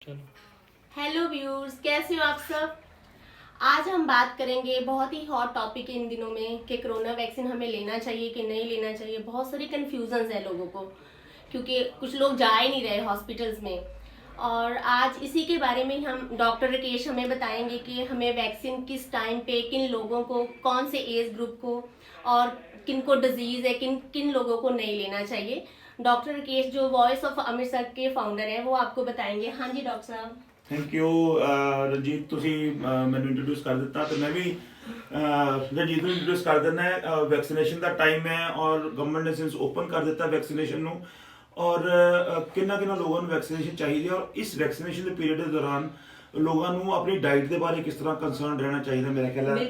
चलो। Hello viewers, कैसे हो आप सब। आज हम बात करेंगे बहुत ही हॉट टॉपिक इन दिनों में कि कोरोना वैक्सीन हमें लेना चाहिए कि नहीं लेना चाहिए। बहुत सारी कन्फ्यूजन्स है लोगों को, क्योंकि कुछ लोग जा ही नहीं रहे हॉस्पिटल्स में। और आज इसी के बारे में हम डॉक्टर राकेश हमें बताएंगे कि हमें वैक्सीन किस टाइम पे, किन लोगों को, कौन से एज ग्रुप को और किन को डिजीज़ है, किन किन लोगों को नहीं लेना चाहिए। डॉक्टर राकेश जो वॉइस ऑफ अमृतसर के फाउंडर हैं वो आपको बताएंगे। हाँ जी डॉक्टर साहब। ਥੈਂਕ ਯੂ ਰਣਜੀਤ, ਤੁਸੀਂ ਮੈਨੂੰ ਇੰਟਰੋਡਿਊਸ ਕਰ ਦਿੱਤਾ ਤੇ ਮੈਂ ਵੀ ਰਣਜੀਤ ਨੂੰ ਇੰਟਰੋਡਿਊਸ ਕਰ ਦਿੰਦਾ। ਵੈਕਸੀਨੇਸ਼ਨ ਦਾ ਟਾਈਮ ਹੈ ਔਰ ਗਵਰਨਮੈਂਟ ਨੇ ਸਿੰਸ ਓਪਨ ਕਰ ਦਿੱਤਾ ਵੈਕਸੀਨੇਸ਼ਨ ਨੂੰ, ਔਰ ਕਿੰਨਾ ਕਿੰਨਾ ਲੋਕਾਂ ਨੂੰ ਵੈਕਸੀਨੇਸ਼ਨ ਚਾਹੀਦੀ ਹੈ। ਔਰ ਇਸ ਵੈਕਸੀਨੇਸ਼ਨ ਦੇ ਪੀਰੀਅਡ ਦੇ ਦੌਰਾਨ ਲੋਕਾਂ ਨੂੰ ਆਪਣੀ ਡਾਈਟ ਦੇ ਬਾਰੇ ਕਿਸ ਤਰ੍ਹਾਂ ਕੰਸਰਨ ਰਹਿਣਾ ਚਾਹੀਦਾ, ਮੇਰਾ ਖਿਆਲ ਹੈ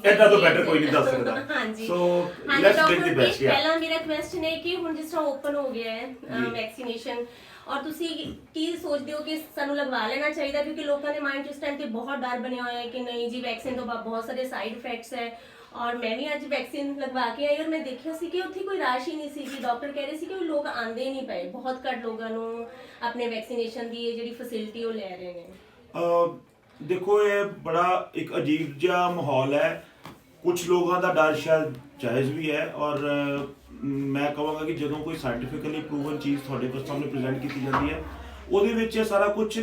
ਇਹਦਾ ਤੋਂ ਬੈਟਰ ਕੋਈ ਨਹੀਂ ਦੱਸ ਸਕਦਾ। So let's do the best. ਪਹਿਲਾ ਮੇਰਾ ਕੁਐਸਚਨ ਹੈ ਕਿ ਹੁਣ ਜਿਸ ਤਰ੍ਹਾਂ ਓਪਨ ਹੋ ਗਿਆ ਹੈ ਵੈਕਸੀਨੇਸ਼ਨ, ਔਰ ਤੁਸੀਂ ਕੀ ਸੋਚਦੇ ਹੋ ਕਿ ਸਾਨੂੰ ਲਗਵਾ ਲੈਣਾ ਚਾਹੀਦਾ, ਕਿਉਂਕਿ ਲੋਕਾਂ ਦੇ ਮਾਈਂਡ 'ਚ ਇਸ ਟਾਈਮ ਤੇ ਬਹੁਤ ਡਰ ਬਣਿਆ ਹੋਇਆ ਹੈ ਕਿ ਨਹੀਂ ਜੀ ਵੈਕਸੀਨ ਤੋਂ ਬਹੁਤ ਸਾਰੇ ਸਾਈਡ ਇਫੈਕਟਸ ਹੈ। ਔਰ ਮੈਂ ਵੀ ਅੱਜ ਵੈਕਸੀਨ ਲਗਵਾ ਕੇ ਆਈ ਔਰ ਮੈਂ ਦੇਖਿਆ ਸੀ ਕਿ ਉੱਥੇ ਕੋਈ ਰਸ਼ ਹੀ ਨਹੀਂ ਸੀ ਕਿ ਡਾਕਟਰ ਕਹਿ ਰਹੇ ਸੀ ਕਿ ਲੋਕ ਆਂਦੇ ਹੀ ਨਹੀਂ ਪਏ, ਬਹੁਤ ਘੱਟ ਲੋਕਾਂ ਨੂੰ ਆਪਣੇ ਵੈਕਸੀਨੇਸ਼ਨ ਦੀ ਜਿਹੜੀ ਫੈਸਿਲਿਟੀ ਉਹ ਲੈ ਰਹੇ ਨੇ। ਦੇਖੋ, ਇਹ ਬੜਾ ਇੱਕ ਅਜੀਬ ਜਿਹਾ ਮਾਹੌਲ ਹੈ। ਕੁਝ ਲੋਕਾਂ ਦਾ ਡਰ ਸ਼ਾਇਦ ਜਾਇਜ਼ ਵੀ ਹੈ, ਔਰ ਮੈਂ ਕਹਾਂਗਾ ਕਿ ਜਦੋਂ ਕੋਈ ਸਾਇੰਟੀਫਿਕਲੀ ਪ੍ਰੂਵਨ ਚੀਜ਼ ਤੁਹਾਡੇ ਕੋਲ ਸਾਹਮਣੇ ਪ੍ਰੈਜ਼ੈਂਟ ਕੀਤੀ ਜਾਂਦੀ ਹੈ, ਉਹਦੇ ਵਿੱਚ ਇਹ ਸਾਰਾ ਕੁਝ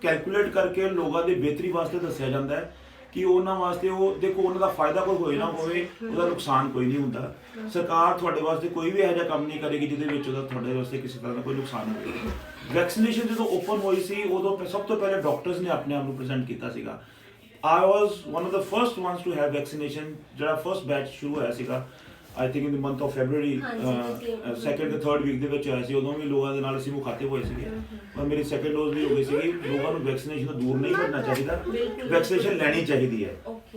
ਕੈਲਕੂਲੇਟ ਕਰਕੇ ਲੋਕਾਂ ਦੀ ਬਿਹਤਰੀ ਵਾਸਤੇ ਦੱਸਿਆ ਜਾਂਦਾ ਹੈ ਕਿ ਉਹਨਾਂ ਵਾਸਤੇ ਉਹ ਦੇਖੋ ਉਹਨਾਂ ਦਾ ਫਾਇਦਾ ਕੋਈ ਹੋਏ ਨਾ ਹੋਵੇ, ਉਹਦਾ ਨੁਕਸਾਨ ਕੋਈ ਨਹੀਂ ਹੁੰਦਾ। ਸਰਕਾਰ ਤੁਹਾਡੇ ਵਾਸਤੇ ਕੋਈ ਵੀ ਇਹੋ ਜਿਹਾ ਕੰਮ ਨਹੀਂ ਕਰੇਗੀ ਜਿਹਦੇ ਵਿੱਚ ਉਹਦਾ ਤੁਹਾਡੇ ਵਾਸਤੇ ਕਿਸੇ ਤਰ੍ਹਾਂ ਦਾ ਕੋਈ ਨੁਕਸਾਨ ਹੋਵੇ। ਵੈਕਸੀਨੇਸ਼ਨ ਜਦੋਂ ਓਪਨ ਹੋਈ ਸੀ ਉਦੋਂ ਸਭ ਤੋਂ ਪਹਿਲੇ ਡਾਕਟਰਸ ਨੇ ਆਪਣੇ ਆਪ ਨੂੰ ਪ੍ਰੈਜ਼ੈਂਟ ਕੀਤਾ ਸੀਗਾ। I was one of the first ones to have vaccination. ਜਿਹੜਾ ਫਰਸਟ ਬੈਚ ਸ਼ੁਰੂ ਹੋਇਆ ਸੀਗਾ I think in the month of February, second ਤੇ ਥਰਡ ਵੀਕ ਦੇ ਵਿੱਚ ਹੋਇਆ ਸੀ। ਉਦੋਂ ਵੀ ਲੋਕਾਂ ਦੇ ਨਾਲ ਅਸੀਂ ਮੁਖਾਤਿਬ ਹੋਏ ਸੀਗੇ, ਔਰ ਮੇਰੀ ਸੈਕੰਡ ਡੋਜ਼ ਵੀ ਹੋ ਗਈ ਸੀਗੀ। ਲੋਕਾਂ ਨੂੰ ਵੈਕਸੀਨੇਸ਼ਨ ਤੋਂ ਦੂਰ ਨਹੀਂ ਭੱਜਣਾ ਚਾਹੀਦਾ, ਵੈਕਸੀਨੇਸ਼ਨ ਲੈਣੀ ਚਾਹੀਦੀ ਹੈ।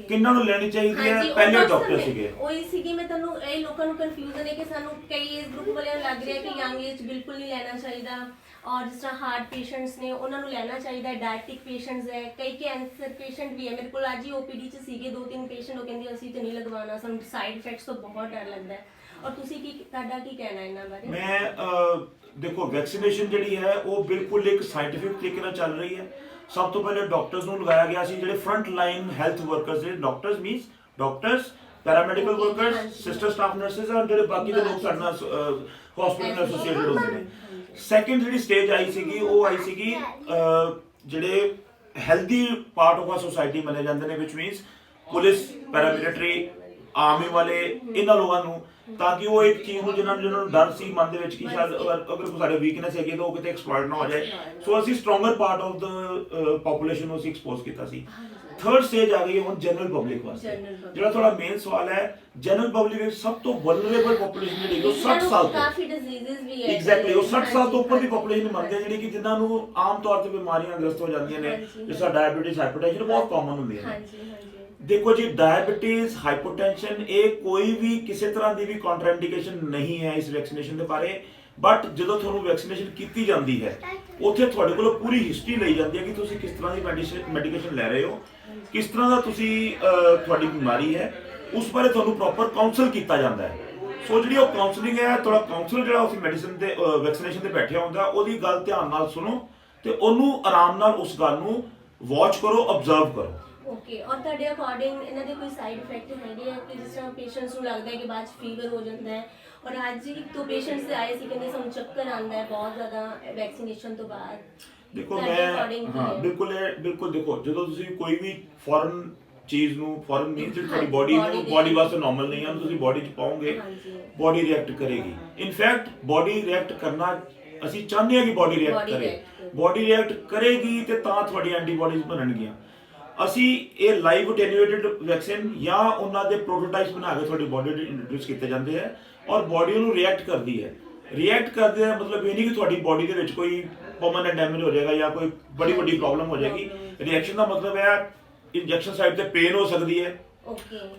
ਕਿੰਨਾਂ ਨੂੰ ਲੈਣੀ ਚਾਹੀਦੀ ਹੈ? ਪਹਿਲੇ ਡਾਕਟਰ ਸੀਗੇ, ਉਹੀ ਸੀਗੀ। ਮੈਂ ਤੁਹਾਨੂੰ ਇਹ ਲੋਕਾਂ ਨੂੰ ਕਨਫਿਊਜ਼ਨ ਹੈ ਕਿ ਸਾਨੂੰ ਕਈ ਏਜ ਗਰੁੱਪ ਵਾਲਿਆਂ ਨੂੰ ਲੱਗ ਰਿਹਾ ਕਿ ਯੰਗ ਏਜ ਬਿਲਕੁਲ ਨਹੀਂ ਲੈਣਾ ਚਾਹੀਦਾ, ਔਰ ਜਿਸ ਤਰ੍ਹਾਂ ਹਾਰਟ ਪੇਸ਼ੈਂਟਸ ਨੇ ਉਹਨਾਂ ਨੂੰ ਲੈਣਾ ਚਾਹੀਦਾ ਹੈ, ਡਾਇਬਟਿਕ ਪੇਸ਼ੈਂਟਸ ਹੈ, ਕਈ ਕੈਂਸਰ ਪੇਸ਼ੈਂਟ ਵੀ ਹੈ। ਮੇਰੇ ਕੋਲ ਅੱਜ ਹੀ ਓਪੀਡੀ 'ਚ ਸੀਗੇ 2-3 ਪੇਸ਼ੈਂਟ, ਉਹ ਕਹਿੰਦੇ ਅਸੀਂ ਤੇ ਨਹੀਂ ਲਗਵਾਉਣਾ, ਸਾਨੂੰ ਸਾਈਡ ਇਫੈਕਟਸ ਤੋਂ ਬਹੁਤ ਡਰ ਲੱਗਦਾ ਹੈ। ਔਰ ਤੁਸੀਂ ਤੁਹਾਡਾ ਕੀ ਕਹਿਣਾ ਇਹਨਾਂ ਬਾਰੇ? ਮੈਂ ਦੇਖੋ, ਵੈਕਸੀਨੇਸ਼ਨ ਜਿਹੜੀ ਹੈ ਉਹ ਬਿਲਕੁਲ ਇੱਕ ਸਾਇੰਟੀਫਿਕ ਤਰੀਕੇ ਨਾਲ ਚੱਲ ਰਹੀ ਹੈ। ਸਭ ਤੋਂ ਪਹਿਲੇ ਡਾਕਟਰਸ ਨੂੰ ਲਗਾਇਆ ਗਿਆ ਸੀ, ਜਿਹੜੇ ਫਰੰਟ ਲਾਈਨ ਹੈਲਥ ਵਰਕਰਸ ਨੇ। Doctors means doctors, paramedical workers, sister staff nurses, ਔਰ ਜਿਹੜੇ ਬਾਕੀ ਦੇ ਲੋਕ ਸਾਡੇ ਨਾਲ ਹਸਪੀਟਲ ਨਾਲ ਐਸੋਸੀਏਟਡ ਹੁੰਦੇ ਨੇ। ਸੈਕਿੰਡ ਜਿਹੜੀ ਸਟੇਜ ਆਈ ਸੀਗੀ ਉਹ ਆਈ ਸੀਗੀ ਜਿਹੜੇ ਹੈਲਦੀ ਪਾਰਟ ਆਫ ਆ ਸੋਸਾਇਟੀ ਮੰਨੇ ਜਾਂਦੇ ਨੇ, ਵਿਚ ਮੀਨਸ ਪੁਲਿਸ, ਪੈਰਾਮਿਲਟਰੀ, ਆਰਮੀ ਵਾਲੇ, ਇਹਨਾਂ ਲੋਕਾਂ ਨੂੰ, ਤਾਂ ਕਿ ਉਹ ਇੱਕ ਚੀਜ਼ ਨੂੰ ਜਿਹਨਾਂ ਨੂੰ ਡਰ ਸੀ ਮਨ ਦੇ ਵਿੱਚ ਕਿ ਸ਼ਾਇਦ ਅਗਰ ਸਾਡੇ ਵੀਕਨੈਸ ਹੈਗੀ ਤਾਂ ਉਹ ਕਿਤੇ ਐਕਸਪਲੋਇਟ ਨਾ ਹੋ ਜਾਏ। ਸੋ ਅਸੀਂ stronger part of the population ਨੂੰ ਅਸੀਂ ਐਕਸਪੋਜ਼ ਕੀਤਾ ਸੀ। ਥਰਡ ਸਟੇਜ ਆ ਗਈ ਹੁਣ ਜਨਰਲ ਪਬਲਿਕ ਵਾਸਤੇ। ਜਿਹੜਾ ਤੁਹਾਡਾ ਮੇਨ ਸਵਾਲ ਹੈ, ਜਨਰਲ ਪਬਲਿਕ ਵਿੱਚ ਸਭ ਤੋਂ ਵਲਨਰੇਬਲ ਪੋਪੂਲੇਸ਼ਨ ਜਿਹੜੀ ਉਹ 60 ਸਾਲ ਤੋਂ, ਕਾਫੀ ਡਿਜ਼ੀਜ਼ਸ ਵੀ ਹੈ ਐਗਜ਼ੈਕਟਲੀ ਉਹ 60 ਸਾਲ ਤੋਂ ਉੱਪਰ ਦੀ ਪੋਪੂਲੇਸ਼ਨ ਮੰਨਦੇ ਜਿਹੜੀ ਕਿ ਜਿਨ੍ਹਾਂ ਨੂੰ ਆਮ ਤੌਰ ਤੇ ਬਿਮਾਰੀਆਂ ਗ੍ਰਸਤ ਹੋ ਜਾਂਦੀਆਂ ਨੇ, ਜਿਸ ਤਰ੍ਹਾਂ ਡਾਇਬੀਟੀਜ਼, ਹਾਈਪਰਟੈਂਸ਼ਨ ਬਹੁਤ ਕਾਮਨ ਹੁੰਦੀਆਂ ਨੇ। ਦੇਖੋ ਜੀ, ਡਾਇਬੀਟੀਜ਼, ਹਾਈਪਰਟੈਂਸ਼ਨ ਇਹ ਕੋਈ ਵੀ ਕਿਸੇ ਤਰ੍ਹਾਂ ਦੀ ਵੀ ਕੰਟਰਾਇੰਡੀਕੇਸ਼ਨ ਨਹੀਂ ਹੈ ਇਸ ਵੈਕਸੀਨੇਸ਼ਨ ਦੇ ਬਾਰੇ। ਬਟ ਜਦੋਂ ਤੁਹਾਨੂੰ ਵੈਕਸੀਨੇਸ਼ਨ ਕੀਤੀ ਜਾਂਦੀ ਹੈ, ਉੱਥੇ ਤੁਹਾਡੇ ਕੋਲੋਂ ਪੂਰੀ ਹਿਸਟਰੀ ਲਈ ਜਾਂਦੀ ਹੈ ਕਿ ਤੁਸੀਂ ਕਿਸ ਤਰ੍ਹਾਂ ਦੀ ਮੈਡੀਕੇਸ਼ਨ ਲੈ ਰਹੇ ਹੋ, ਕਿਸ ਤਰ੍ਹਾਂ ਦਾ ਤੁਸੀਂ ਤੁਹਾਡੀ ਬਿਮਾਰੀ ਹੈ, ਉਸ ਬਾਰੇ ਤੁਹਾਨੂੰ ਪ੍ਰੋਪਰ ਕਾਉਂਸਲ ਕੀਤਾ ਜਾਂਦਾ ਹੈ। ਸੋ ਜਿਹੜੀ ਉਹ ਕਾਉਂਸਲਿੰਗ ਹੈ, ਤੁਹਾਡਾ ਕਾਉਂਸਲਰ ਜਿਹੜਾ ਉਸ ਮੈਡੀਸਨ ਤੇ ਵੈਕਸੀਨੇਸ਼ਨ ਤੇ ਬੈਠਿਆ ਹੁੰਦਾ, ਉਹਦੀ ਗੱਲ ਧਿਆਨ ਨਾਲ ਸੁਣੋ ਤੇ ਉਹਨੂੰ ਆਰਾਮ ਨਾਲ ਉਸ ਗੱਲ ਨੂੰ ਵਾਚ ਕਰੋ, ਅਬਜ਼ਰਵ ਕਰੋ। ਓਕੇ। ਔਰ ਤੁਹਾਡੇ ਅਕੋਰਡਿੰਗ ਇਹਨਾਂ ਦੇ ਕੋਈ ਸਾਈਡ ਇਫੈਕਟ ਹੈਗੇ ਆ ਕਿ ਜਿਸ ਤਰ੍ਹਾਂ ਪੇਸ਼ੈਂਟਸ ਨੂੰ ਲੱਗਦਾ ਹੈ ਕਿ ਬਾਅਦ 'ਚ ਫੀਵਰ ਹੋ ਜਾਂਦਾ ਹੈ? ਔਰ ਅੱਜ ਇੱਕ ਦੋ ਪੇਸ਼ੈਂਟਸ ਆਏ ਸੀ, ਕਹਿੰਦੇ ਸਾਨੂੰ ਚੱਕਰ ਆਉਂਦਾ ਹੈ ਬਹੁਤ ਜ਼ਿਆਦਾ ਵੈਕਸੀਨੇਸ਼ਨ ਤੋਂ ਬਾਅਦ। ਦੇਖੋ ਬਿਲਕੁਲ ਦੇਖੋ, ਜਦੋਂ ਤੁਸੀਂ ਕੋਈ ਵੀ ਫੋਰਨ ਚੀਜ਼ ਨੂੰ, ਫੋਰਨ ਮੀਨਸ ਜਿਹੜੀ ਤੁਹਾਡੀ ਬੋਡੀ ਵਾਸਤੇ ਨਾਰਮਲ ਨਹੀਂ ਹੈ, ਤੁਸੀਂ ਬੋਡੀ 'ਚ ਪਾਓਗੇ, ਬੋਡੀ ਰਿਐਕਟ ਕਰੇਗੀ। ਇਨਫੈਕਟ ਬੋਡੀ ਰਿਐਕਟ ਕਰਨਾ ਅਸੀਂ ਚਾਹੁੰਦੇ ਹਾਂ ਕਿ ਬੋਡੀ ਰਿਐਕਟ ਕਰੇ। ਬੋਡੀ ਰਿਐਕਟ ਕਰੇਗੀ ਤੇ ਤਾਂ ਤੁਹਾਡੀ ਐਂਟੀਬਾਡੀਜ਼ ਬਣਨਗੀਆਂ। ਅਸੀਂ ਇਹ ਲਾਈਵ ਅਟੈਨੂਏਟਡ ਵੈਕਸੀਨ ਜਾਂ ਉਹਨਾਂ ਦੇ ਪ੍ਰੋਟੋਟਾਈਪਸ ਬਣਾ ਕੇ ਤੁਹਾਡੀ ਬੋਡੀ ਵਿੱਚ ਇੰਟਰੋਡਿਊਸ ਕੀਤੇ ਜਾਂਦੇ ਆ, ਔਰ ਬੋਡੀ ਉਹਨੂੰ ਰਿਐਕਟ ਕਰਦੀ ਹੈ। ਰਿਐਕਟ ਕਰਦੇ ਦਾ ਮਤਲਬ ਇਹ ਨਹੀਂ ਕਿ ਤੁਹਾਡੀ ਬੋਡੀ ਦੇ ਵਿੱਚ ਕੋਈ ਪਰਮਨੈਂਟ ਡੈਮੇਜ ਹੋ ਜਾਏਗਾ ਜਾਂ ਕੋਈ ਬੜੀ ਵੱਡੀ ਪ੍ਰੋਬਲਮ ਹੋ ਜਾਏਗੀ। ਰਿਐਕਸ਼ਨ ਦਾ ਮਤਲਬ ਹੈ ਇੰਜੈਕਸ਼ਨ ਸਾਈਟ ਤੇ ਪੇਨ ਹੋ ਸਕਦੀ ਹੈ,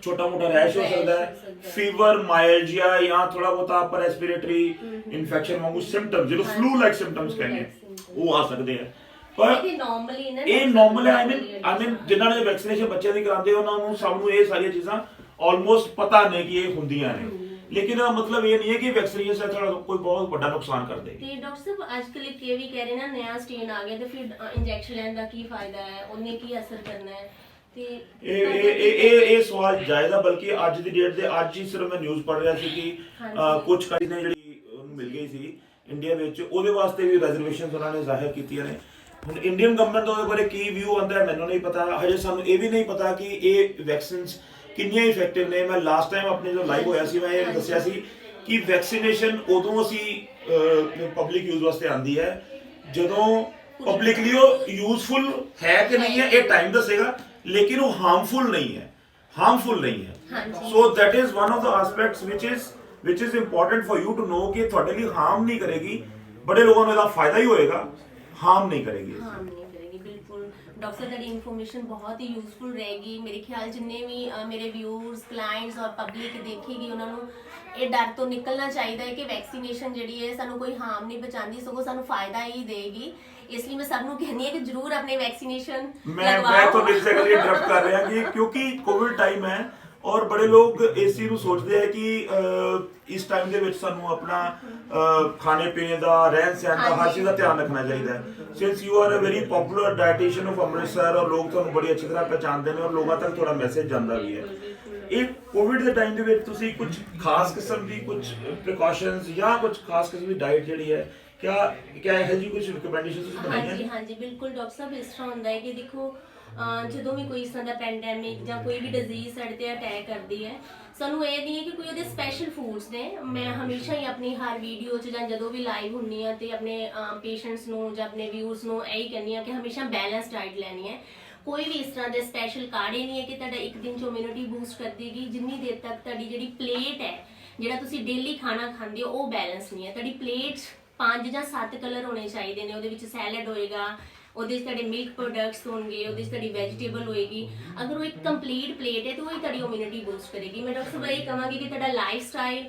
ਛੋਟਾ ਮੋਟਾ ਰੈਸ਼ ਹੋ ਸਕਦਾ ਹੈ, ਫੀਵਰ, ਮਾਇਲਜੀਆ ਜਾਂ ਥੋੜਾ ਬਹੁਤਾ ਅਪਰ ਰੈਸਪੀਰੇਟਰੀ ਇਨਫੈਕਸ਼ਨ ਵਾਂਗੂ ਸਿੰਪਟਮਸ, ਜਿਹਨੂੰ ਫਲੂ ਲਾਈਕ ਸਿੰਪਟਮਸ ਕਹਿੰਦੇ ਉਹ ਆ ਸਕਦੇ ਆ। ਪਰ ਇਹ ਨਾਰਮਲ ਹੈ। ਆਈ ਮੀਨ ਜਿਨ੍ਹਾਂ ਨੇ ਵੈਕਸੀਨੇਸ਼ਨ ਬੱਚਿਆਂ ਦੀ ਕਰਾਉਂਦੇ ਉਹਨਾਂ ਨੂੰ ਸਭ ਨੂੰ ਇਹ ਸਾਰੀਆਂ ਚੀਜ਼ਾਂ ਆਲਮੋਸਟ ਪਤਾ ਨੇ ਕਿ ਇਹ ਹੁੰਦੀਆਂ ਨੇ। ਲੇਕਿਨ ਮਤਲਬ ਇਹ ਨਹੀਂ ਹੈ ਕਿ ਵੈਕਸੀਨੇਸ਼ਨ ਤੁਹਾਡਾ ਕੋਈ ਬਹੁਤ ਵੱਡਾ ਨੁਕਸਾਨ ਕਰ ਦੇਗੀ। ਤੇ ਡਾਕਟਰ ਸਾਹਿਬ ਅੱਜ ਕੱਲ੍ਹ ਇਹ ਵੀ ਕਹਿ ਰਹੇ ਨਾ ਨया ਸਟ੍ਰੇਨ ਆ ਗਿਆ ਤੇ ਫਿਰ ਇੰਜੈਕਸ਼ਨ ਲੈਣ ਦਾ ਕੀ ਫਾਇਦਾ ਹੈ, ਉਹਨੇ ਕੀ ਅਸਰ ਕਰਨਾ ਹੈ? ਤੇ ਇਹ ਸਵਾਲ ਜਾਇਜ਼ ਆ, ਬਲਕਿ ਅੱਜ ਦੀ ਡੇਟ ਦੇ ਅੱਜ ਹੀ ਸਿਰਫ ਮੈਂ ਨਿਊਜ਼ ਪੜ੍ਹ ਰਿਹਾ ਸੀ ਕਿ ਕੁਝ ਕੰਟਰੀ ਨੇ ਜਿਹੜੀ ਉਹਨੂੰ ਮਿਲ ਗਈ ਸੀ ਇੰਡੀਆ ਵਿੱਚ, ਉਹਦੇ ਵਾਸਤੇ ਵੀ ਰਿਜ਼ਰਵੇਸ਼ਨਸ ਉਹਨਾਂ ਨੇ ਜ਼ਾਹਿਰ ਕੀਤੀਆਂ ਨੇ। ਹੁਣ ਇੰਡੀਅਨ ਗਵਰਨਮੈਂਟ ਦਾ ਉਹਦੇ ਬਾਰੇ ਕੀ ਵਿਊ ਆਉਂਦਾ ਹੈ ਮੈਨੂੰ ਨਹੀਂ ਪਤਾ, ਹਜੇ ਸਾਨੂੰ ਇਹ ਵੀ ਨਹੀਂ ਪਤਾ ਕਿ ਇਹ ਵੈਕਸੀਨਸ ਕਿੰਨੀਆਂ ਇਫੈਕਟਿਵ ਨੇ। ਮੈਂ ਲਾਸਟ ਟਾਈਮ ਆਪਣੇ ਜੋ ਲਾਈਵ ਹੋਇਆ ਸੀ ਮੈਂ ਇਹ ਦੱਸਿਆ ਸੀ ਕਿ ਵੈਕਸੀਨੇਸ਼ਨ ਉਦੋਂ ਅਸੀਂ ਪਬਲਿਕ ਯੂਜ਼ ਵਾਸਤੇ ਆਂਦੀ ਹੈ ਜਦੋਂ ਪਬਲਿਕਲੀ ਉਹ ਯੂਜ਼ਫੁਲ ਹੈ ਕਿ ਨਹੀਂ ਹੈ, ਇਹ ਟਾਈਮ ਦੱਸੇਗਾ, ਲੇਕਿਨ ਉਹ ਹਾਰਮਫੁਲ ਨਹੀਂ ਹੈ, so that is one of the aspects which is important for you to know ਕਿ ਤੁਹਾਡੇ ਲਈ ਹਾਰਮ ਨਹੀਂ ਕਰੇਗੀ, ਬੜੇ ਲੋਕਾਂ ਨੂੰ ਇਹਦਾ ਫਾਇਦਾ ਹੀ ਹੋਏਗਾ, ਹਾਰਮ ਨਹੀਂ ਕਰੇਗੀ। ਬਿਲਕੁਲ ਡਾਕਟਰ ਸਾਹਿਬ ਤੁਹਾਡੀ ਇਨਫੋਰਮੇਸ਼ਨ ਬਹੁਤ ਹੀ ਯੂਜ਼ਫੁਲ ਰਹੇਗੀ। ਮੇਰੇ ਖਿਆਲ ਜਿੰਨੇ ਵੀ ਮੇਰੇ ਵਿਊਅਰਸ, ਕਲਾਇੰਟਸ ਔਰ ਪਬਲਿਕ ਦੇਖੇਗੀ ਉਹਨਾਂ ਨੂੰ ਇਹ ਡਰ ਤੋਂ ਨਿਕਲਣਾ ਚਾਹੀਦਾ ਹੈ ਕਿ ਵੈਕਸੀਨੇਸ਼ਨ ਜਿਹੜੀ ਹੈ ਸਾਨੂੰ ਕੋਈ ਹਾਰਮ ਨਹੀਂ ਪਹੁੰਚਾਉਂਦੀ, ਸਗੋਂ ਸਾਨੂੰ ਫਾਇਦਾ ਹੀ ਦੇਗੀ। ਇਸ ਲਈ ਮੈਂ ਸਭ ਨੂੰ ਕਹਿੰਦੀ ਹਾਂ ਕਿ ਜ਼ਰੂਰ ਆਪਣੇ ਵੈਕਸੀਨੇਸ਼ਨ ਲਗਵਾਓ। ਮੈਂ ਤੁਹਾਨੂੰ ਇਸ ਜਗ੍ਹਾ ਤੇ ਇੰਟਰਪਟ ਕਰ ਰਿਹਾ ਕਿ ਕਿਉਂਕਿ ਕੋਵਿਡ ਟਾਈਮ ਹੈ ਔਰ ਬੜੇ ਲੋਕ ਇਸ ਚੀਜ਼ ਨੂੰ ਸੋਚਦੇ ਹੈ ਕਿ ਇਸ ਟਾਈਮ ਦੇ ਵਿੱਚ ਸਾਨੂੰ ਆਪਣਾ ਖਾਣੇ ਪੀਣੇ ਦਾ, ਰਹਿਣ ਸਹਿਣ ਦਾ, ਹਰ ਚੀਜ਼ ਦਾ ਧਿਆਨ ਰੱਖਣਾ ਚਾਹੀਦਾ ਹੈ। Since you are a very popular dietician of Amritsar ਔਰ ਲੋਕ ਤੁਹਾਨੂੰ ਬੜੀ ਅੱਛੀ ਤਰ੍ਹਾਂ ਪਹਿਚਾਣਦੇ ਨੇ ਔਰ ਲੋਕਾਂ ਤੱਕ ਤੁਹਾਡਾ ਮੈਸੇਜ ਜਾਂਦਾ ਵੀ ਹੈ। ਇਹ ਕੋਵਿਡ ਦੇ ਟਾਈਮ ਦੇ ਵਿੱਚ ਤੁਸੀਂ ਕੁਝ ਖਾਸ ਕਿਸਮ ਦੀ ਕੁਝ ਪ੍ਰੀਕਾਸ਼ਨਸ ਜਾਂ ਕੁਝ ਖਾਸ ਕਿਸਮ ਦੀ ਡਾਈਟ ਜਿਹੜੀ ਹੈ ਕਿਆ ਇਹ ਜੀ ਕੁਝ ਰਿਕਮੈਂਡੇਸ਼ਨਸ ਤੁਸੀਂ ਬਣਾਈਆਂ? ਹਾਂਜੀ ਬਿਲਕੁਲ ਡਾਕਟਰ ਸਾਹਿਬ, ਇਸ ਤਰ੍ਹਾਂ ਹੁੰਦਾ ਹੈ ਕਿ ਦੇਖੋ ਜਦੋਂ ਵੀ ਕੋਈ ਇਸ ਤਰ੍ਹਾਂ ਦਾ ਪੈਂਡੈਮਿਕ ਜਾਂ ਕੋਈ ਵੀ ਡਿਜ਼ੀਜ਼ ਸਾਡੇ ਤੇ ਅਟੈਕ ਕਰਦੀ ਹੈ, ਸਾਨੂੰ ਇਹ ਨਹੀਂ ਹੈ ਕਿ ਕੋਈ ਉਹਦੇ ਸਪੈਸ਼ਲ ਫੂਡਸ ਨੇ। ਮੈਂ ਹਮੇਸ਼ਾ ਹੀ ਆਪਣੀ ਹਰ ਵੀਡੀਓ 'ਚ ਜਾਂ ਜਦੋਂ ਵੀ ਲਾਈਵ ਹੁੰਨੀ ਆ ਤੇ ਆਪਣੇ ਪੇਸ਼ੈਂਟਸ ਨੂੰ ਜਾਂ ਆਪਣੇ ਵਿਊਅਰਸ ਨੂੰ ਇਹੀ ਕਹਿੰਦੀ ਆ ਕਿ ਹਮੇਸ਼ਾ ਬੈਲੈਂਸ ਡਾਈਟ ਲੈਣੀ ਹੈ। ਕੋਈ ਵੀ ਇਸ ਤਰ੍ਹਾਂ ਦੇ ਸਪੈਸ਼ਲ ਕਾੜੇ ਨਹੀਂ ਹੈ ਕਿ ਤੁਹਾਡਾ ਇੱਕ ਦਿਨ 'ਚ ਇਮਿਊਨਿਟੀ ਬੂਸਟ ਕਰ ਦੇਗੀ। ਜਿੰਨੀ ਦੇਰ ਤੱਕ ਤੁਹਾਡੀ ਜਿਹੜੀ ਪਲੇਟ ਹੈ, ਜਿਹੜਾ ਤੁਸੀਂ ਡੇਲੀ ਖਾਣਾ ਖਾਂਦੇ ਹੋ, ਉਹ ਬੈਲੈਂਸ ਨਹੀਂ ਹੈ। ਤੁਹਾਡੀ ਪਲੇਟ 5 ਜਾਂ 7 ਕਲਰ ਹੋਣੇ ਚਾਹੀਦੇ ਨੇ। ਉਹਦੇ ਵਿੱਚ ਸੈਲਡ ਹੋਏਗਾ, ਉਹਦੇ ਵਿੱਚ ਤੁਹਾਡੇ ਮਿਲਕ ਪ੍ਰੋਡਕਟਸ ਹੋਣਗੇ, ਉਹਦੇ ਵਿੱਚ ਤੁਹਾਡੀ ਵੈਜੀਟੇਬਲ ਹੋਏਗੀ। ਅਗਰ ਉਹ ਇੱਕ ਕੰਪਲੀਟ ਪਲੇਟ ਹੈ ਤਾਂ ਉਹ ਹੀ ਤੁਹਾਡੀ ਇਮਿਊਨਿਟੀ ਬੂਸਟ ਕਰੇਗੀ। ਮੈਂ ਡਾਕਟਰ ਸਾਹਿਬ ਇਹ ਕਹਾਂਗੀ ਕਿ ਤੁਹਾਡਾ ਲਾਈਫ ਸਟਾਈਲ,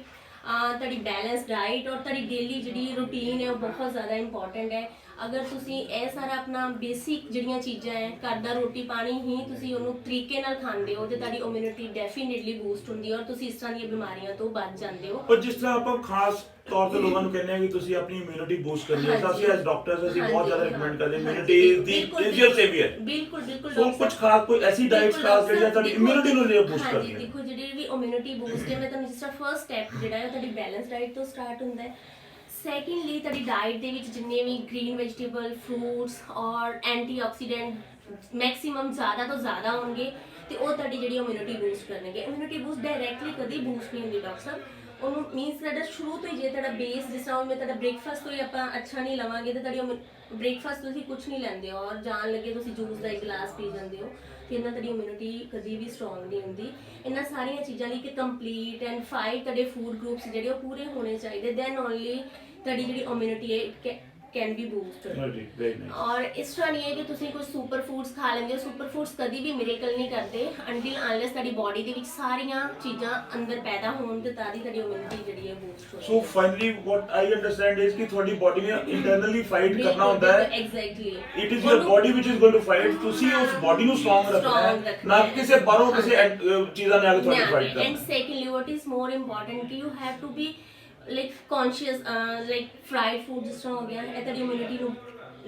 ਤੁਹਾਡੀ ਬੈਲੈਂਸ ਡਾਈਟ ਔਰ ਤੁਹਾਡੀ ਡੇਲੀ ਜਿਹੜੀ ਰੂਟੀਨ ਹੈ ਉਹ ਬਹੁਤ ਜ਼ਿਆਦਾ ਇੰਪੋਰਟੈਂਟ ਹੈ। ਅਗਰ ਤੁਸੀਂ ਇਹ ਸਾਰਾ ਆਪਣਾ ਬੇਸਿਕ ਜਿਹੜੀਆਂ ਚੀਜ਼ਾਂ ਹੈ, ਘਰ ਦਾ ਰੋਟੀ ਪਾਣੀ ਹੀ ਤੁਸੀਂ ਉਹਨੂੰ ਤਰੀਕੇ ਨਾਲ ਖਾਂਦੇ ਹੋ ਤੇ ਤੁਹਾਡੀ ਇਮਿਊਨਿਟੀ ਡੈਫੀਨਿਟਲੀ ਬੂਸਟ ਹੁੰਦੀ ਹੈ ਔਰ ਤੁਸੀਂ ਇਸ ਤਰ੍ਹਾਂ ਦੀਆਂ ਬਿਮਾਰੀਆਂ ਤੋਂ ਬਚ ਜਾਂਦੇ ਹੋ। ਪਰ ਜਿਸ ਤਰ੍ਹਾਂ ਆਪਾਂ ਖਾਸ ਤੌਰ ਤੇ ਲੋਕਾਂ ਨੂੰ ਕਹਿੰਦੇ ਆ ਕਿ ਤੁਸੀਂ ਆਪਣੀ ਇਮਿਊਨਿਟੀ ਬੂਸਟ ਕਰਨੀ ਹੈ, ਤਾਂ ਅਸੀਂ ਐਜ਼ ਡਾਕਟਰਸ ਅਸੀਂ ਬਹੁਤ ਜ਼ਿਆਦਾ ਰਿਕਮੈਂਡ ਕਰਦੇ ਹਾਂ ਇਮਿਊਨਿਟੀ ਇਜ਼ ਯਰ ਸੇਵੀਅਰ। ਬਿਲਕੁਲ ਸੋ ਕੁਝ ਖਾਸ ਕੋਈ ਐਸੀ ਡਾਈਟਸ ਖਾਸ ਜਿਹੜੀਆਂ ਤੁਹਾਡੀ ਇਮਿਊਨਿਟੀ ਨੂੰ ਬੂਸਟ ਕਰਦੀ ਹੈ। ਦੇਖੋ ਜਿਹੜੀ ਵੀ ਇਮਿਊਨਿਟੀ ਬੂਸਟ ਹੈ, ਮੈਂ ਤੁਹਾਨੂੰ ਜਿਸ ਤਰ੍ਹਾਂ ਫਰਸਟ ਸਟੈਪ ਜਿਹੜਾ ਹੈ ਤੁਹਾਡੀ ਬੈਲੈਂਸ ਡਾਈਟ ਤੋਂ ਸਟਾਰਟ ਹੁੰਦਾ ਹੈ। ਸੈਕਿੰਡਲੀ ਤੁਹਾਡੀ ਡਾਈਟ ਦੇ ਵਿੱਚ ਜਿੰਨੇ ਵੀ ਗ੍ਰੀਨ ਵੈਜੀਟੇਬਲ, ਫਰੂਟਸ ਔਰ ਐਂਟੀਆਕਸੀਡੈਂਟ ਮੈਕਸਿਮਮ ਜ਼ਿਆਦਾ ਤੋਂ ਜ਼ਿਆਦਾ ਹੋਣਗੇ ਤੇ ਉਹ ਤੁਹਾਡੀ ਜਿਹੜੀ ਇਮਿਊਨਿਟੀ ਬੂਸਟ ਕਰਨਗੇ। ਇਮਿਊਨਿਟੀ ਬੂਸਟ ਡਾਇਰੈਕਟਲੀ ਕਦੀ ਬੂਸਟ ਨਹੀਂ ਹੁੰਦੀ ਡਾਕਟਰ ਸਾਹਿਬ। ਉਹਨੂੰ ਮੀਨਸ ਤੁਹਾਡਾ ਸ਼ੁਰੂ ਤੋਂ ਹੀ ਜੇ ਤੁਹਾਡਾ ਬੇਸ ਜਿਸ ਤਰ੍ਹਾਂ ਮੈਂ ਤੁਹਾਡਾ ਬ੍ਰੇਕਫਾਸਟ ਤੋਂ ਹੀ ਆਪਾਂ ਅੱਛਾ ਨਹੀਂ ਲਵਾਂਗੇ ਤੇ ਤੁਹਾਡੀ ਬ੍ਰੇਕਫਾਸਟ ਤੁਸੀਂ ਕੁਝ ਨਹੀਂ ਲੈਂਦੇ ਹੋ ਔਰ ਜਾਣ ਲੱਗੇ ਤੁਸੀਂ ਜੂਸ ਦਾ ਇੱਕ ਗਲਾਸ ਪੀ ਜਾਂਦੇ ਹੋ, ਫਿਰ ਇਹਨਾਂ ਤੁਹਾਡੀ ਇਮਿਊਨਿਟੀ ਕਦੀ ਵੀ ਸਟਰੋਂਗ ਨਹੀਂ ਹੁੰਦੀ। ਇਹਨਾਂ ਸਾਰੀਆਂ ਚੀਜ਼ਾਂ ਲਈ ਕਿ ਕੰਪਲੀਟ ਐਂਡ 5 ਤੁਹਾਡੇ ਫੂਡ ਗਰੁੱਪਸ ਜਿਹੜੇ ਉਹ ਪੂਰੇ ਹੋਣੇ ਚਾਹੀਦੇ, ਦੈਨ ਓਨਲੀ ਤੁਹਾਡੀ ਜਿਹੜੀ ਇਮਿਊਨਿਟੀ ਹੈ कैन बी बूस्ट। और इस तरह नहीं है कि तुसी कुछ सुपर फूड्स खा लेंगे। सुपर फूड्स कभी भी मिरेकल नहीं करते अंटिल अनलेस ਤੁਹਾਡੀ ਬੋਡੀ ਦੇ ਵਿੱਚ ਸਾਰੀਆਂ ਚੀਜ਼ਾਂ ਅੰਦਰ ਪੈਦਾ ਹੋਣ ਤੇ ਤਾਂ ਦੀ ਤੁਹਾਡੀ ਇਮਿਊਨਿਟੀ ਜਿਹੜੀ ਹੈ ਬੂਸਟ ਹੋਵੇ। So finally what I understand is ਕਿ ਤੁਹਾਡੀ ਬੋਡੀ ਨੇ ਇੰਟਰਨਲੀ ਫਾਈਟ ਕਰਨਾ ਹੁੰਦਾ ਹੈ। Exactly it is your body ਵਿਚ ਇਜ਼ ਗੋਇੰਗ ਟੂ ਫਾਈਟ। ਤੁਸੀਂ ਉਸ ਬੋਡੀ ਨੂੰ ਸਟਰੋਂਗ ਰੱਖਣਾ ਹੈ, ਨਾ ਕਿਸੇ ਬਾਹਰੋਂ ਕਿਸੇ ਚੀਜ਼ਾਂ ਨੇ ਆ ਕੇ ਤੁਹਾਡੀ ਫਾਈਟ ਕਰਨਾ। And secondly what is more important ਕਿ you have to be like conscious. Like fried food ਜਿਸ ਤਰ੍ਹਾਂ ਹੋ ਗਿਆ, ਇਹ ਤੁਹਾਡੀ ਇਮਿਊਨਿਟੀ ਨੂੰ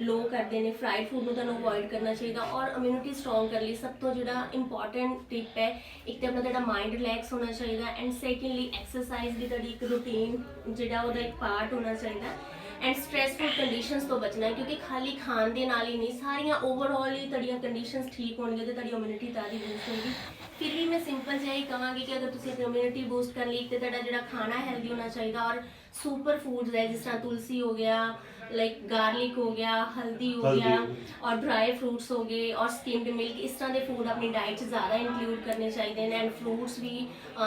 ਲੋ ਕਰਦੇ ਨੇ। ਫਰਾਈਡ ਫੂਡ ਨੂੰ ਤੁਹਾਨੂੰ ਅਵੋਇਡ ਕਰਨਾ ਚਾਹੀਦਾ। ਔਰ ਇਮਿਊਨਿਟੀ ਸਟਰੋਂਗ ਕਰਨ ਲਈ ਸਭ ਤੋਂ ਜਿਹੜਾ ਇੰਪੋਰਟੈਂਟ ਟਿਪ ਹੈ, ਇੱਕ ਤਾਂ ਆਪਣਾ ਤੁਹਾਡਾ ਮਾਈਂਡ ਰਿਲੈਕਸ ਹੋਣਾ ਚਾਹੀਦਾ ਐਂਡ ਸੈਕੰਡਲੀ ਐਕਸਰਸਾਈਜ਼ ਵੀ ਤੁਹਾਡੀ ਇੱਕ ਰੂਟੀਨ ਜਿਹੜਾ ਉਹਦਾ ਇੱਕ ਪਾਰਟ ਹੋਣਾ ਚਾਹੀਦਾ। ਐਂਡ ਸਟ੍ਰੈਸਫੁਲ ਕੰਡੀਸ਼ਨਸ ਤੋਂ ਬਚਣਾ ਹੈ, ਕਿਉਂਕਿ ਖਾਲੀ ਖਾਣ ਦੇ ਨਾਲ ਹੀ ਨਹੀਂ, ਸਾਰੀਆਂ ਓਵਰਆਲ ਹੀ ਤੁਹਾਡੀਆਂ ਕੰਡੀਸ਼ਨਸ ਠੀਕ ਹੋਣਗੀਆਂ ਤੇ ਤੁਹਾਡੀ ਇਮਿਊਨਿਟੀ ਤਾਂ ਦੀ ਬੂਸਟ ਹੋਏਗੀ। ਫਿਰ ਵੀ ਮੈਂ ਸਿੰਪਲ ਜਿਹਾ ਹੀ ਕਹਾਂਗੀ ਕਿ ਅਗਰ ਤੁਸੀਂ ਆਪਣੀ ਇਮਿਊਨਿਟੀ ਬੂਸਟ ਕਰਨ ਲਈ ਤੇ ਤੁਹਾਡਾ ਜਿਹੜਾ ਖਾਣਾ ਹੈਲਦੀ ਹੋਣਾ ਚਾਹੀਦਾ। ਔਰ ਸੁਪਰ ਫੂਡਸ ਹੈ ਜਿਸ ਤਰ੍ਹਾਂ ਤੁਲਸੀ ਹੋ ਗਿਆ, लाइक गार्लिक हो गया, हल्दी हो गया और ड्राई फ्रूट्स हो गए और स्किम्ड मिल्क, इस तरह के फूड अपनी डाइट ज़्यादा इंक्लूड करने चाहिए एंड फ्रूट्स भी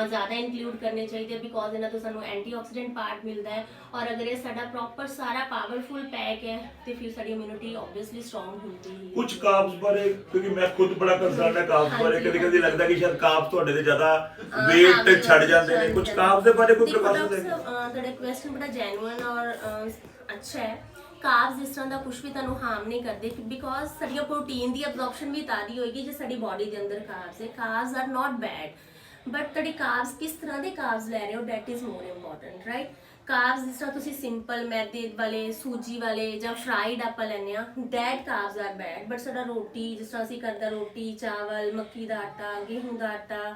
ज़्यादा इंक्लूड करने चाहिए बिकॉज इन्होंने तो सानू एंटीऑक्सीडेंट पार्ट मिलता है। और अगर ये साडा प्रॉपर सारा पावरफुल पैक है तो फिर साडी इम्यूनिटी ऑब्वियसली स्ट्रॉन्ग होती है। कुछ कार्ब्स बारे क्योंकि मैं खुद बड़ा कंसर्न है कार्ब्स बारे, कभी-कभी लगता है कि शायद कार्ब्स ਤੁਹਾਡੇ ਤੇ ਜ਼ਿਆਦਾ weight ਛੱਡ ਜਾਂਦੇ ਨੇ। ਕੁਝ कार्ब्स ਦੇ ਬਾਰੇ ਕੋਈ ਪ੍ਰੀਕਾਸ਼ਨ ਦੇ? ਤੁਹਾਡਾ ਕੁਐਸਚਨ ਬੜਾ ਜੈਨੂਇਨ ਔਰ ਅੱਛਾ ਹੈ। ਕਾਰਬਸ ਇਸ ਤਰ੍ਹਾਂ ਦਾ ਕੁਝ ਵੀ ਤੁਹਾਨੂੰ ਹਾਰਮ ਨਹੀਂ ਕਰਦੇ ਬਿਕੋਜ਼ ਸਾਡੀ ਪ੍ਰੋਟੀਨ ਦੀ ਅਬਜ਼ੌਰਪਸ਼ਨ ਵੀ ਤਾਂ ਦੀ ਹੋਏਗੀ ਜੇ ਸਾਡੀ ਬਾਡੀ ਦੇ ਅੰਦਰ ਕਾਰਬਸ ਹੈ। Carbs are not bed. But ਤੁਹਾਡੇ ਕਾਰਬਸ ਕਿਸ ਤਰ੍ਹਾਂ ਦੇ ਕਾਰਬਸ ਲੈ ਰਹੇ ਹੋ, that is more important, right. Carbs ਜਿਸ ਤਰ੍ਹਾਂ ਤੁਸੀਂ ਸਿੰਪਲ ਮੈਦੇ ਵਾਲੇ, ਸੂਜੀ ਵਾਲੇ ਜਾਂ ਫਰਾਈਡ ਆਪਾਂ ਲੈਂਦੇ ਆ, that carbs are bad. But ਸਾਡਾ ਰੋਟੀ ਜਿਸ ਤਰ੍ਹਾਂ ਅਸੀਂ ਕਰਦਾ, ਰੋਟੀ, ਚਾਵਲ, ਮੱਕੀ ਦਾ ਆਟਾ, ਗੇਹੂੰ ਦਾ ਆਟਾ,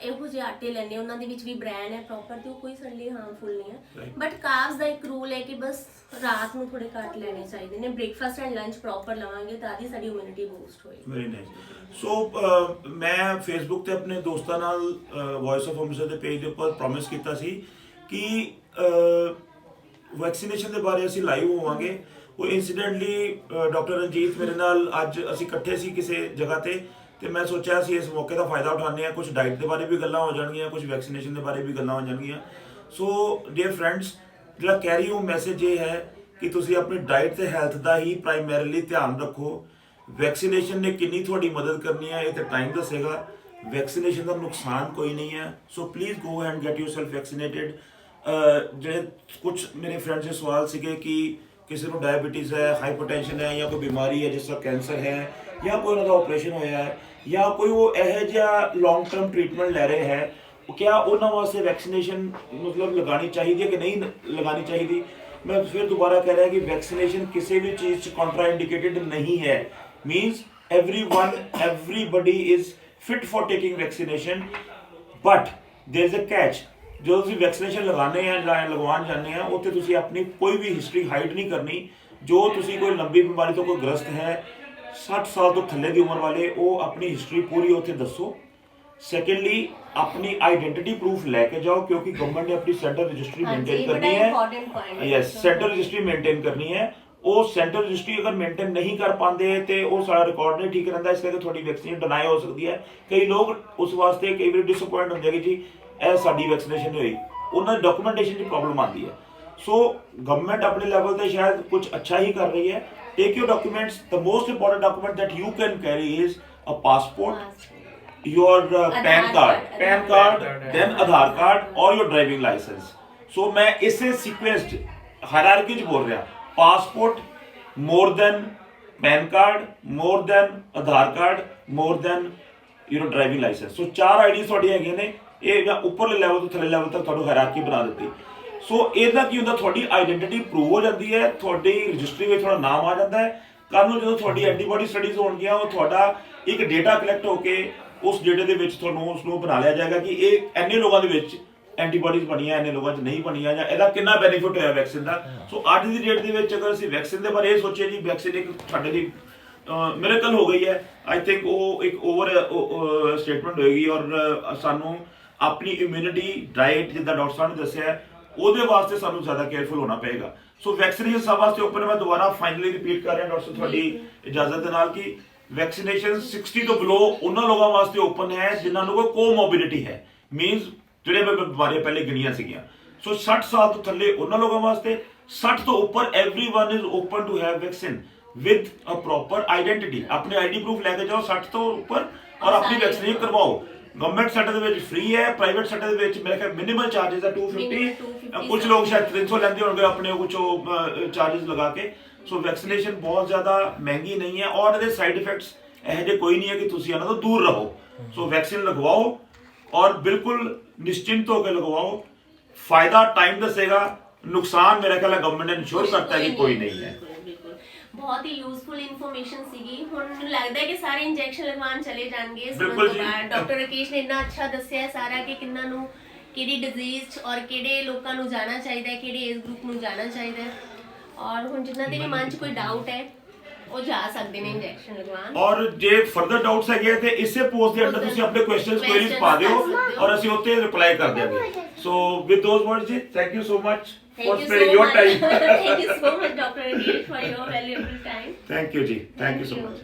ਇਹੋ ਜਿਹੇ ਆਟੇ ਲੈਂਦੇ, ਉਹਨਾਂ ਦੇ ਵਿੱਚ ਵੀ ਬ੍ਰੈਨ ਹੈ ਪ੍ਰੋਪਰ, ਤੇ ਉਹ ਕੋਈ ਸਾਡੇ ਲਈ ਹਾਰਮਫੁਲ ਨਹੀਂ ਹੈ। ਬਟ ਕਾਰਬਸ ਦਾ ਇੱਕ ਰੂਲ ਹੈ ਕਿ ਬਸ ਰਾਤ ਨੂੰ ਥੋੜੇ ਘੱਟ ਲੈਣੇ ਚਾਹੀਦੇ ਨੇ, ਬ੍ਰੇਕਫਾਸਟ ਐਂਡ ਲੰਚ ਪ੍ਰੋਪਰ ਲਵਾਂਗੇ ਤਾਂ ਹੀ ਸਾਡੀ ਇਮਿਊਨਿਟੀ ਬੂਸਟ ਹੋਏਗੀ। Very nice. ਸੋ ਮੈਂ ਫੇਸਬੁੱਕ ਤੇ ਆਪਣੇ ਦੋਸਤਾਂ ਨਾਲ ਵੌਇਸ ਆਫ ਅੰਮ੍ਰਿਤਸਰ ਦੇ ਪੇਜ ਦੇ ਉੱਪਰ ਪ੍ਰੋਮਿਸ ਕੀਤਾ ਸੀ ਕਿ ਵੈਕਸੀਨੇਸ਼ਨ ਦੇ ਬਾਰੇ ਅਸੀਂ ਲਾਈਵ ਹੋਵਾਂਗੇ। ਉਹ ਇਨਸੀਡੈਂਟਲੀ ਡਾਕਟਰ ਰਣਜੀਤ ਮੇਰੇ ਨਾਲ ਅੱਜ ਅਸੀਂ ਇਕੱਠੇ ਸੀ ਕਿਸੇ ਜਗ੍ਹਾ ਤੇ ਮੈਂ ਸੋਚਿਆ ਅਸੀਂ ਇਸ ਮੌਕੇ ਦਾ ਫਾਇਦਾ ਉਠਾਉਂਦੇ ਹਾਂ, ਕੁਝ ਡਾਈਟ ਦੇ ਬਾਰੇ ਵੀ ਗੱਲਾਂ ਹੋ ਜਾਣਗੀਆਂ, ਕੁਝ ਵੈਕਸੀਨੇਸ਼ਨ ਦੇ ਬਾਰੇ ਵੀ ਗੱਲਾਂ ਹੋ ਜਾਣਗੀਆਂ। ਸੋ ਡੀਅਰ ਫਰੈਂਡਸ, ਜਿਹੜਾ ਕੈਰੀ ਹੋਮ ਮੈਸੇਜ ਇਹ ਹੈ ਕਿ ਤੁਸੀਂ ਆਪਣੀ ਡਾਈਟ ਤੇ ਹੈਲਥ ਦਾ ਹੀ ਪ੍ਰਾਇਮਰੀਲੀ ਧਿਆਨ ਰੱਖੋ। ਵੈਕਸੀਨੇਸ਼ਨ ਨੇ ਕਿੰਨੀ ਤੁਹਾਡੀ ਮਦਦ ਕਰਨੀ ਹੈ ਇਹ ਤੇ ਟਾਈਮ ਦੱਸੇਗਾ। ਵੈਕਸੀਨੇਸ਼ਨ ਦਾ ਨੁਕਸਾਨ ਕੋਈ ਨਹੀਂ ਹੈ। So please go and get yourself vaccinated. ਜਿਹੜੇ ਕੁਝ ਮੇਰੇ ਫਰੈਂਡਸ ਦੇ ਸਵਾਲ ਸੀਗੇ ਕਿ ਕਿਸੇ ਨੂੰ ਡਾਇਬੀਟੀਜ਼ ਹੈ, ਹਾਈਪਰਟੈਂਸ਼ਨ ਹੈ ਜਾਂ ਕੋਈ ਬਿਮਾਰੀ ਹੈ ਜਿਸ ਤਰ੍ਹਾਂ ਕੈਂਸਰ ਹੈ ਜਾਂ ਕੋਈ ਉਹਨਾਂ ਦਾ ਆਪਰੇਸ਼ਨ ਹੋਇਆ ਹੈ ਜਾਂ ਕੋਈ ਉਹ ਇਹੋ ਜਿਹਾ ਲੌਂਗ ਟਰਮ ਟ੍ਰੀਟਮੈਂਟ ਲੈ ਰਹੇ ਹੈ, क्या ਉਹਨਾਂ ਵਾਸਤੇ ਵੈਕਸੀਨੇਸ਼ਨ ਮਤਲਬ ਲਗਾਣੀ ਚਾਹੀਦੀ ਹੈ ਕਿ ਨਹੀਂ ਲਗਾਣੀ ਚਾਹੀਦੀ। मैं फिर दोबारा कह रहा है कि वैक्सीनेशन किसी भी चीज़ कॉन्ट्राइंडिकेटेड नहीं है। Means everybody is fit for taking vaccination, but there is a catch। जो ਤੁਸੀਂ ਵੈਕਸੀਨੇਸ਼ਨ ਲਗਾਣੇ ਆ ਜਾਂ ਲਗਵਾਉਣ ਜਾਂਦੇ ਆ ਉੱਥੇ ਤੁਸੀਂ ਆਪਣੀ ਕੋਈ ਵੀ ਹਿਸਟਰੀ ਹਾਈਡ ਨਹੀਂ ਕਰਨੀ। ਜੋ ਤੁਸੀਂ ਕੋਈ ਲੰਬੀ ਬਿਮਾਰੀ ਤੋਂ ਕੋਈ ਗ੍ਰਸਤ ਹੈ, 60 ਸਾਲ ਤੋਂ ਥੱਲੇ ਦੀ ਉਮਰ ਵਾਲੇ, ਉਹ ਆਪਣੀ ਹਿਸਟਰੀ ਪੂਰੀ ਉੱਥੇ ਦੱਸੋ। ਸੈਕੰਡਲੀ ਆਪਣੀ ਆਈਡੈਂटिटी ਪ੍ਰੂਫ ਲੈ ਕੇ ਜਾਓ ਕਿਉਂਕਿ ਗਵਰਨਮੈਂਟ ਨੇ ਆਪਣੀ ਸੈਂਟਰ ਰਜਿਸਟਰੀ ਮੇਨਟੇਨ ਕਰਨੀ ਹੈ। ਯੈਸ, ਸੈਂਟਰ ਰਜਿਸਟਰੀ ਮੇਨਟੇਨ ਕਰਨੀ ਹੈ। ਉਹ ਸੈਂਟਰ ਰਜਿਸਟਰੀ ਅਗਰ ਮੇਨਟੇਨ ਨਹੀਂ ਕਰ ਪਾਉਂਦੇ ਤੇ ਉਹ ਸਾਡਾ ਰਿਕਾਰਡ ਨਹੀਂ ਠੀਕ ਰਹਿੰਦਾ, ਇਸ ਕਰਕੇ ਤੁਹਾਡੀ ਵੈਕਸੀਨ ਡਿਨਾਈ ਹੋ ਸਕਦੀ ਹੈ। ਕਈ ਲੋਕ ਉਸ ਵਾਸਤੇ ਕਈ ਵਾਰੀ ਡਿਸਅਪੁਆਇੰਟ ਹੁੰਦੇ ਕਿ ਜੀ ਇਹ ਸਾਡੀ ਵੈਕਸੀਨੇਸ਼ਨ ਨਹੀਂ ਹੋਈ, ਉਹਨਾਂ ਦੀ ਡਾਕੂਮੈਂਟੇਸ਼ਨ 'ਚ ਪ੍ਰੋਬਲਮ ਆਉਂਦੀ ਹੈ। ਸੋ ਗਵਰਨਮੈਂਟ ਆਪਣੇ ਲੈਵਲ ਤੇ ਸ਼ਾਇਦ ਕੁਝ ਅੱਛਾ ਹੀ ਕਰ ਰਹੀ ਹੈ। Take your documents. The most important document that you can carry is a passport, your PAN card, then Aadhaar card और your driving license। So मैं इसे sequenced hierarchy च बोल रहा, passport more than PAN card, more than Aadhaar card, more than your driving license। So 4 IDs ਤੁਹਾਡੀ ਹੈਗੀਆਂ ਨੇ, ਇਹ ਜਾਂ ਉੱਪਰਲੇ ਲੈਵਲ ਤੋਂ ਥੱਲੇ ਲੈਵਲ ਤੱਕ ਤੁਹਾਨੂੰ ਹਾਇਰਾਰਕੀ ਬਣਾ ਦਿੱਤੀ। ਸੋ ਇਹਦਾ ਕੀ ਹੁੰਦਾ, ਤੁਹਾਡੀ ਆਈਡੈਂਟੀਟੀ ਪ੍ਰੂਵ ਹੋ ਜਾਂਦੀ ਹੈ, ਤੁਹਾਡੀ ਰਜਿਸਟਰੀ ਵਿੱਚ ਤੁਹਾਡਾ ਨਾਮ ਆ ਜਾਂਦਾ ਹੈ। ਕੱਲ ਨੂੰ ਜਦੋਂ ਤੁਹਾਡੀ ਐਂਟੀਬਾਡੀ ਸਟੱਡੀਜ਼ ਹੋਣਗੀਆਂ, ਉਹ ਤੁਹਾਡਾ ਇੱਕ ਡੇਟਾ ਕਲੈਕਟ ਹੋ ਕੇ ਉਸ ਡੇਟੇ ਦੇ ਵਿੱਚ ਤੁਹਾਨੂੰ ਉਸ ਨੂੰ ਬਣਾ ਲਿਆ ਜਾਏਗਾ ਕਿ ਇਹ ਇੰਨੇ ਲੋਕਾਂ ਦੇ ਵਿੱਚ ਐਂਟੀਬਾਡੀਜ਼ ਬਣੀਆਂ, ਇੰਨੇ ਲੋਕਾਂ 'ਚ ਨਹੀਂ ਬਣੀਆਂ, ਜਾਂ ਇਹਦਾ ਕਿੰਨਾ ਬੈਨੀਫਿਟ ਹੋਇਆ ਵੈਕਸੀਨ ਦਾ। ਸੋ ਅੱਜ ਦੀ ਡੇਟ ਦੇ ਵਿੱਚ ਅਗਰ ਅਸੀਂ ਵੈਕਸੀਨ ਦੇ ਬਾਰੇ ਇਹ ਸੋਚੀਏ ਜੀ ਵੈਕਸੀਨ ਇੱਕ ਸਾਡੇ ਲਈ ਮਿਰੇਕਲ ਹੋ ਗਈ ਹੈ, ਆਈ ਥਿੰਕ ਉਹ ਇੱਕ ਓਵਰ ਸਟੇਟਮੈਂਟ ਹੋਏਗੀ। ਔਰ ਸਾਨੂੰ ਆਪਣੀ ਇਮਿਊਨਿਟੀ ਡਾਈਟ ਜਿੱਦਾਂ ਡਾਕਟਰ ਸਾਹਿਬ ਨੇ ਦੱਸਿਆ ਉਹਦੇ ਵਾਸਤੇ ਸਾਨੂੰ ਜ਼ਿਆਦਾ ਕੇਅਰਫੁਲ ਹੋਣਾ ਪਏਗਾ। ਸੋ ਵੈਕਸੀਨੇਸ਼ਨ ਸਭ ਵਾਸਤੇ ਓਪਨ ਹੈ। ਮੈਂ ਦੁਬਾਰਾ ਫਾਈਨਲੀ ਰਿਪੀਟ ਕਰ ਰਿਹਾ ਡਾਕਟਰ ਸਾਹਿਬ ਤੁਹਾਡੀ ਇਜਾਜ਼ਤ ਦੇ ਨਾਲ ਕਿ ਵੈਕਸੀਨੇਸ਼ਨ 60 ਤੋਂ ਬਿਲੋ ਉਹਨਾਂ ਲੋਕਾਂ ਵਾਸਤੇ ਓਪਨ ਹੈ ਜਿਨ੍ਹਾਂ ਨੂੰ ਕੋਈ ਕੋਮੋਰਬਿਡਿਟੀ ਹੈ। ਮੀਨਸ ਜਿਹੜੇ ਮੈਂ ਬਿਮਾਰੀਆਂ ਪਹਿਲੇ ਗਿਣੀਆਂ ਸੀਗੀਆਂ। ਸੋ 60 ਸਾਲ ਤੋਂ ਥੱਲੇ ਉਹਨਾਂ ਲੋਕਾਂ ਵਾਸਤੇ, 60 ਤੋਂ ਉੱਪਰ everyone is open to have vaccine with a proper identity. अपने आईडी प्रूफ लेके जाओ 60 ਤੋਂ ਉੱਪਰ ਔਰ ਆਪਣੀ ਵੈਕਸੀਨੇਸ਼ਨ ਕਰਵਾਓ। ਗਵਰਨਮੈਂਟ ਸੈਕਟਰ ਦੇ ਵਿੱਚ ਫ੍ਰੀ ਹੈ, ਪ੍ਰਾਈਵੇਟ ਸੈਕਟਰ ਦੇ ਵਿੱਚ ਮੇਰੇ ਖਿਆਲ ਮਿਨੀਮਮ ਚਾਰजेस ਹੈ 250। ਕੁਝ ਲੋਕ ਸ਼ਾਇਦ 300 ਲੈਂਦੇ ਹੋਣਗੇ ਆਪਣੇ ਕੁਝ ਚਾਰजेस ਲਗਾ ਕੇ। ਸੋ ਵੈਕਸੀਨੇਸ਼ਨ ਬਹੁਤ ਜ਼ਿਆਦਾ ਮਹਿੰਗੀ ਨਹੀਂ ਹੈ ਔਰ ਇਹਦੇ ਸਾਈਡ ਇਫੈਕਟਸ ਇਹੋ ਜਿਹੇ ਕੋਈ ਨਹੀਂ ਹੈ ਕਿ ਤੁਸੀਂ ਇਹਨਾਂ ਤੋਂ ਦੂਰ ਰਹੋ। ਸੋ ਵੈਕਸੀਨ ਲਗਵਾਓ ਔਰ ਬਿਲਕੁਲ ਨਿਸ਼ਚਿੰਤ ਹੋ ਕੇ ਲਗਵਾਓ। ਫਾਇਦਾ ਟਾਈਮ ਦੱਸੇਗਾ, ਨੁਕਸਾਨ ਮੇਰੇ ਖਿਆਲ ਗਵਰਨਮੈਂਟ ਨੇ ਇਨਸ਼ੋਰ ਕਰਤਾ ਹੈ ਕਿ ਕੋਈ ਨਹੀਂ ਹੈ। ਬਹੁਤ ਹੀ ਯੂਜ਼ਫੁਲ ਇਨਫੋਰਮੇਸ਼ਨ ਸੀਗੀ। ਹੁਣ ਮੈਨੂੰ ਲੱਗਦਾ ਹੈ ਕਿ ਸਾਰੇ ਇੰਜੈਕਸ਼ਨ ਲਗਵਾਉਣ ਚਲੇ ਜਾਣਗੇ ਇਸ ਤੋਂ ਬਿਲਕੁਲ ਜੀ। ਬਾਅਦ ਡਾਕਟਰ ਰਕੇਸ਼ ਨੇ ਇੰਨਾ ਅੱਛਾ ਦੱਸਿਆ ਸਾਰਾ ਕਿ ਕਿੰਨਾਂ ਨੂੰ ਕਿਹੜੀ ਡਿਜ਼ੀਜ਼ ਔਰ ਕਿਹੜੇ ਲੋਕਾਂ ਨੂੰ ਜਾਣਾ ਚਾਹੀਦਾ ਹੈ, ਕਿਹੜੇ ਏਜ ਗਰੁੱਪ ਨੂੰ ਜਾਣਾ ਚਾਹੀਦਾ ਹੈ। ਔਰ ਹੁਣ ਜਿਨ੍ਹਾਂ ਦੇ ਵੀ ਮਨ 'ਚ ਕੋਈ ਡਾਊਟ ਹੈ ਉਹ ਜਾ ਸਕਦੇ ਨੇ ਇੰਜੈਕਸ਼ਨ ਲਗਵਾਉਣ। ਔਰ ਜੇ ਫਰਦਰ ਡਾਊਟਸ ਹੈਗੇ ਤੇ ਇਸੇ ਪੋਸਟ ਦੇ ਅੰਦਰ ਤੁਸੀਂ ਆਪਣੇ ਕੁਐਸਚਨਸ ਕੁਐਰੀਜ਼ ਪਾ ਦਿਓ ਔਰ ਅਸੀਂ ਉੱਤੇ ਰਿਪਲਾਈ ਕਰ ਦਿਆਂਗੇ। ਸੋ ਵਿਦ ਦੋਜ਼ ਵਰਡਸ ਜੀ, thank you so much for sparing your time. Thank you so much, Dr. Rakesh, for your valuable time. Thank you ji, thank you so much.